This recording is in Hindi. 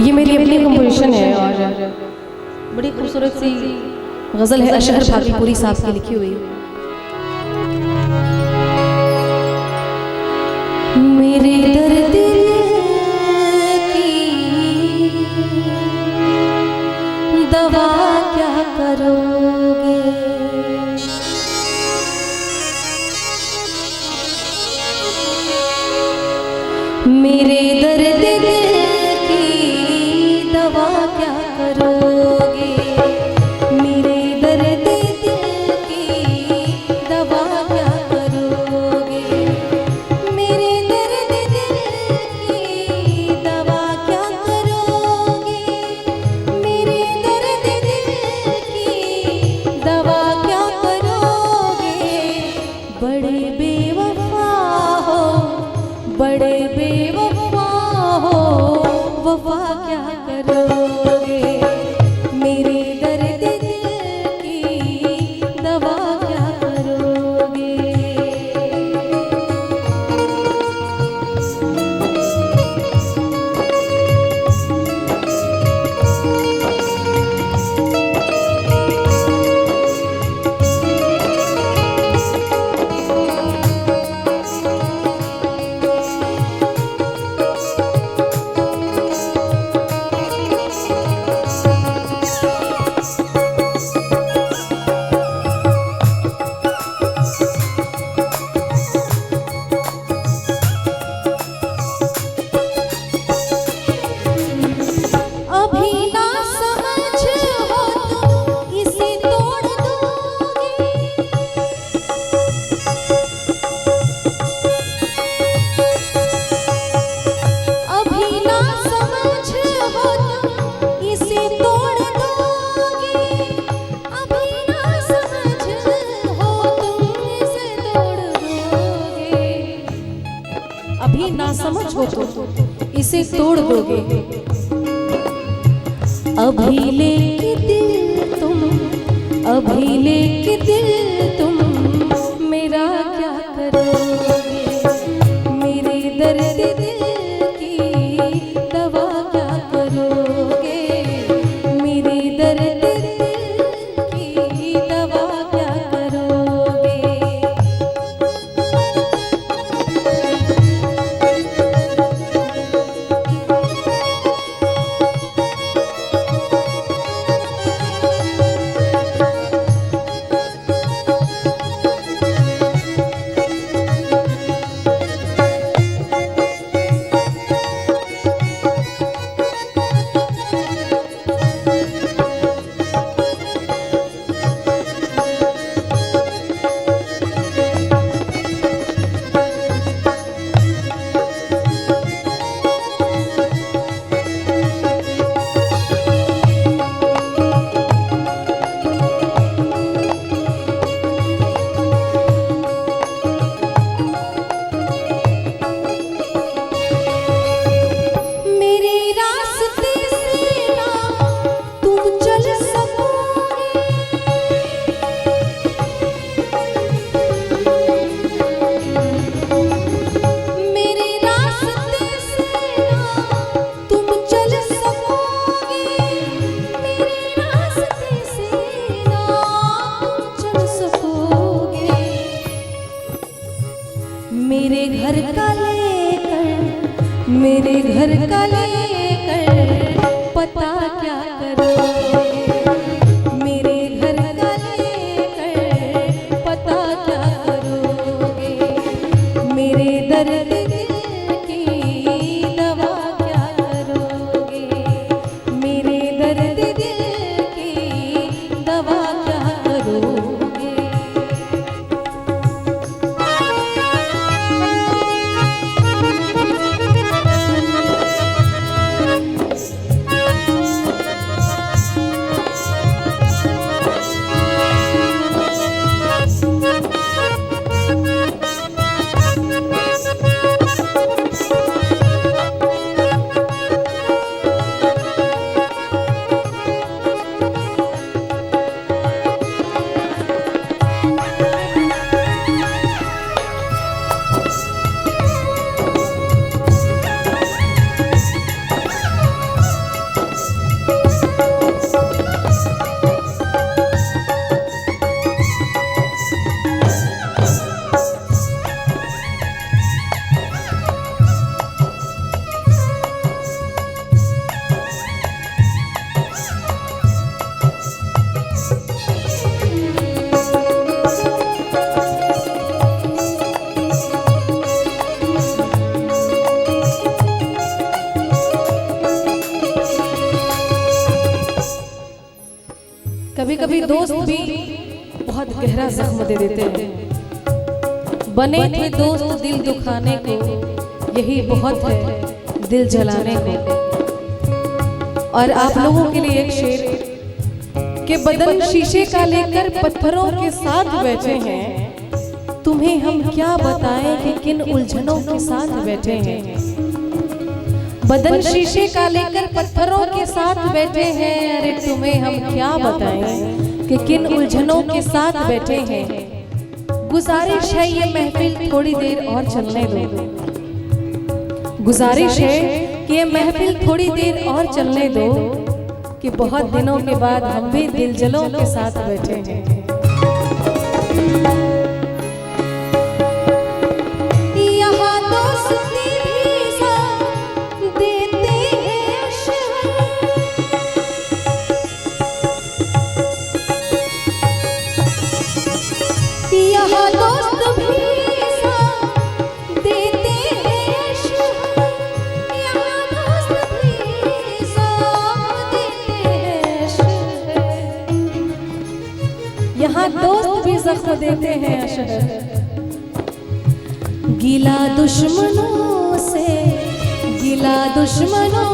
ये मेरी अपनी कंपोजिशन है और बड़ी खूबसूरत सी गज़ल है, अशहर भागलपुरी साहब की लिखी हुई। मेरे दर्द की दवा क्या करोगे, मेरे दर्द की दवा क्या करोगे, मेरे दर्द की दवा क्या करोगे, मेरे दर्द की दवा क्या करोगे, मेरे दर्द की दवा क्या करोगे। बड़े बेवफा हो, बड़े बेवफा हो, वफा क्या करोगे, मेरे दर्द की दवा क्या करोगे। अभी ना समझ हो तो इसे तोड़ दोगे, अभी लेके दिल तुम, अभी लेके दिल तुम मेरा क्या करोगे, मेरे दर्द दिल की दवा क्या करोगे, मेरे दर्द दिल की दवा क्या करोगे। मेरे घर का लेकर, मेरे घर का लेकर पता क्या करोगे, मेरे घर का लेकर पता क्या करोगे, मेरे दर्द की दवा क्या करोगे, मेरे दर्द की दवा क्या करोगे। कभी कभी दोस्त भी बहुत गहरा जख्म दे देते हैं। बने थे दोस्त दिल दुखाने को, यही बहुत है दिल जलाने को। और आप लोगों के लिए एक शेर कि बदन शीशे का लेकर पत्थरों के साथ बैठे हैं, तुम्हें हम क्या बताएं कि किन उलझनों के साथ बैठे हैं। बदन शीशे का लेकर पत्थरों के साथ बैठे हैं, अरे तुम्हें हम क्या बताएं कि किन उलझनों के साथ बैठे हैं। गुजारिश है ये महफिल थोड़ी देर और चलने दो, गुजारिश है कि ये महफिल थोड़ी देर और चलने दो, कि बहुत दिनों के बाद हम भी दिलजलों के साथ बैठे हैं। यहाँ दोस्त भी साथ देते हैं शहर, यहाँ दोस्त भी साथ देते हैं शहर, यहाँ दोस्त भी जख्म देते हैं शहर। गिला दुश्मनों से, गिला दुश्मनों